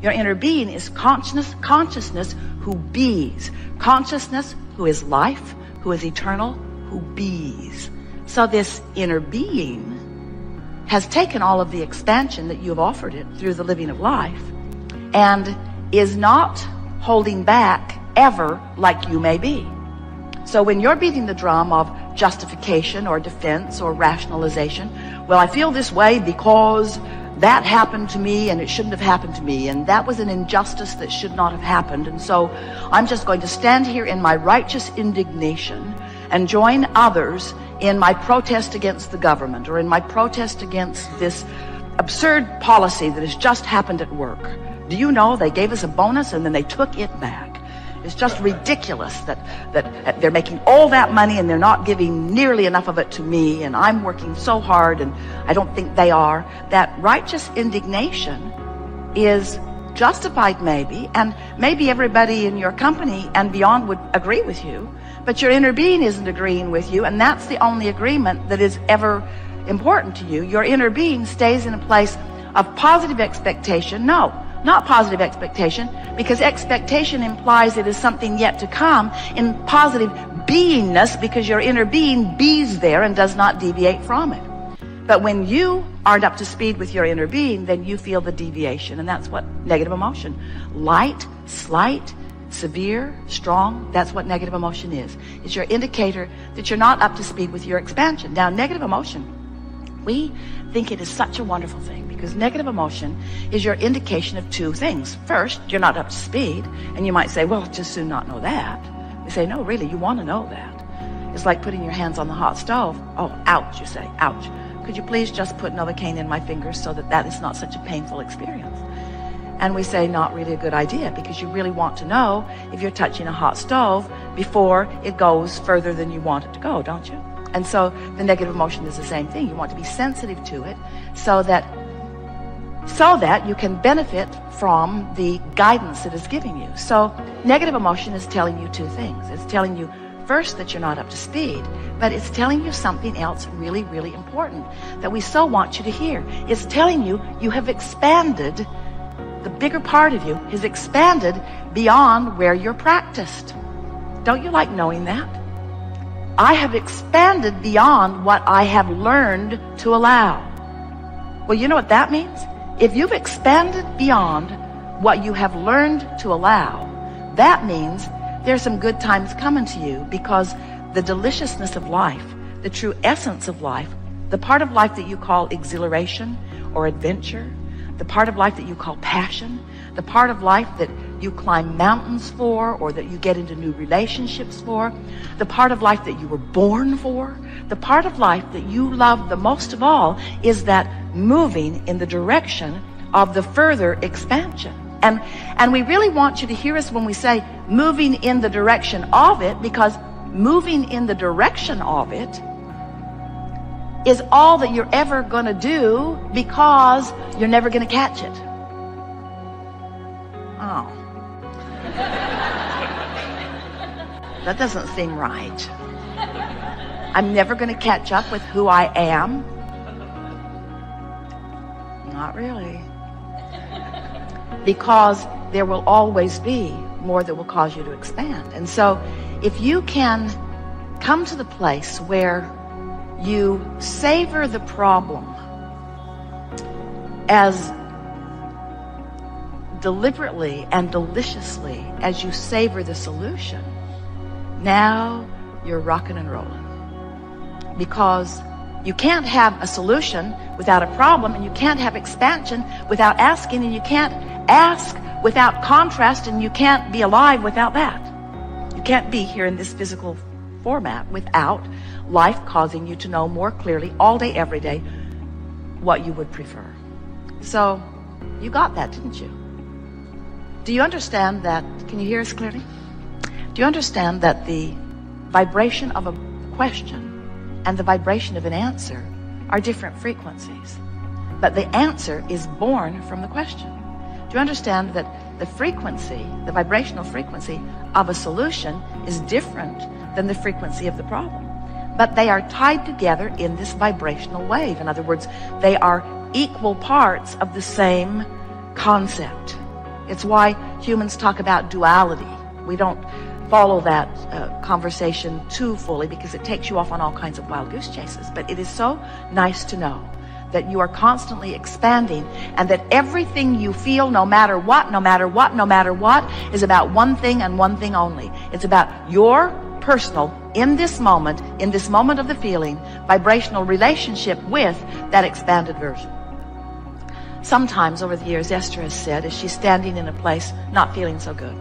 Your inner being is consciousness who bees. Consciousness who is life, who is eternal, who bees. So this inner being has taken all of the expansion that you have offered it through the living of life and is not holding back ever like you may be. So when you're beating the drum of justification or defense or rationalization, well, I feel this way because that happened to me and it shouldn't have happened to me, and that was an injustice that should not have happened, and so I'm just going to stand here in my righteous indignation and join others in my protest against the government or in my protest against this absurd policy that has just happened at work. Do you know they gave us a bonus and then they took it back? It's just ridiculous that they're making all that money and they're not giving nearly enough of it to me, and I'm working so hard and I don't think they are. That righteous indignation is justified maybe, and maybe everybody in your company and beyond would agree with you, but your inner being isn't agreeing with you, and that's the only agreement that is ever important to you. Your inner being stays in a place of positive expectation. No, not positive expectation, because expectation implies it is something yet to come. In positive beingness, because your inner being bees there and does not deviate from it. But when you aren't up to speed with your inner being, then you feel the deviation, and that's what negative emotion. Light, slight, severe, strong, that's what negative emotion is. It's your indicator that you're not up to speed with your expansion. Now, negative emotion, we think it is such a wonderful thing, because negative emotion is your indication of two things. First, you're not up to speed, and you might say, well, just soon not know that. We say, no, really, you want to know that. It's like putting your hands on the hot stove. Oh, ouch, you say, ouch. Could you please just put Novocaine in my fingers so that is not such a painful experience? And we say, not really a good idea, because you really want to know if you're touching a hot stove before it goes further than you want it to go, don't you? And so the negative emotion is the same thing. You want to be sensitive to it so that you can benefit from the guidance it is giving you. So negative emotion is telling you two things. It's telling you first that you're not up to speed, but it's telling you something else really, really important that we so want you to hear. It's telling you you have expanded. The bigger part of you has expanded beyond where you're practiced. Don't you like knowing that? I have expanded beyond what I have learned to allow. Well, you know what that means? If you've expanded beyond what you have learned to allow, that means there's some good times coming to you, because the deliciousness of life, the true essence of life, the part of life that you call exhilaration or adventure, the part of life that you call passion, the part of life that you climb mountains for, or that you get into new relationships for, the part of life that you were born for, the part of life that you love the most of all is that moving in the direction of the further expansion. And we really want you to hear us when we say moving in the direction of it, because moving in the direction of it is all that you're ever going to do, because you're never going to catch it. Oh. That doesn't seem right. I'm never going to catch up with who I am. Not really. Because there will always be more that will cause you to expand. And so if you can come to the place where you savor the problem as deliberately and deliciously as you savor the solution, now you're rocking and rolling. Because you can't have a solution without a problem, and you can't have expansion without asking, and you can't ask without contrast, and you can't be alive without that. You can't be here in this physical format without life causing you to know more clearly all day, every day, what you would prefer. So you got that, didn't you? Do you understand that? Can you hear us clearly? Do you understand that the vibration of a question and the vibration of an answer are different frequencies, but the answer is born from the question? Do you understand that the frequency, the vibrational frequency of a solution is different than the frequency of the problem? But they are tied together in this vibrational wave. In other words, they are equal parts of the same concept. It's why humans talk about duality. We don't follow that conversation too fully because it takes you off on all kinds of wild goose chases. But it is so nice to know that you are constantly expanding, and that everything you feel, no matter what, is about one thing and one thing only. It's about your personal, in this moment of the feeling, vibrational relationship with that expanded version. Sometimes over the years, Esther has said, as she's standing in a place not feeling so good,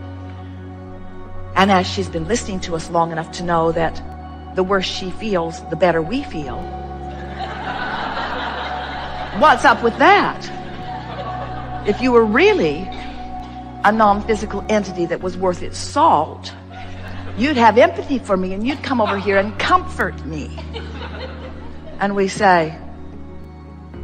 and as she's been listening to us long enough to know that the worse she feels, the better we feel. What's up with that? If you were really a non-physical entity that was worth its salt, you'd have empathy for me and you'd come over here and comfort me. And we say,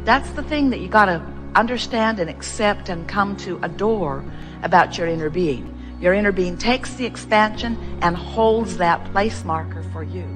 that's the thing that you got to understand and accept and come to adore about your inner being. Your inner being takes the expansion and holds that place marker for you.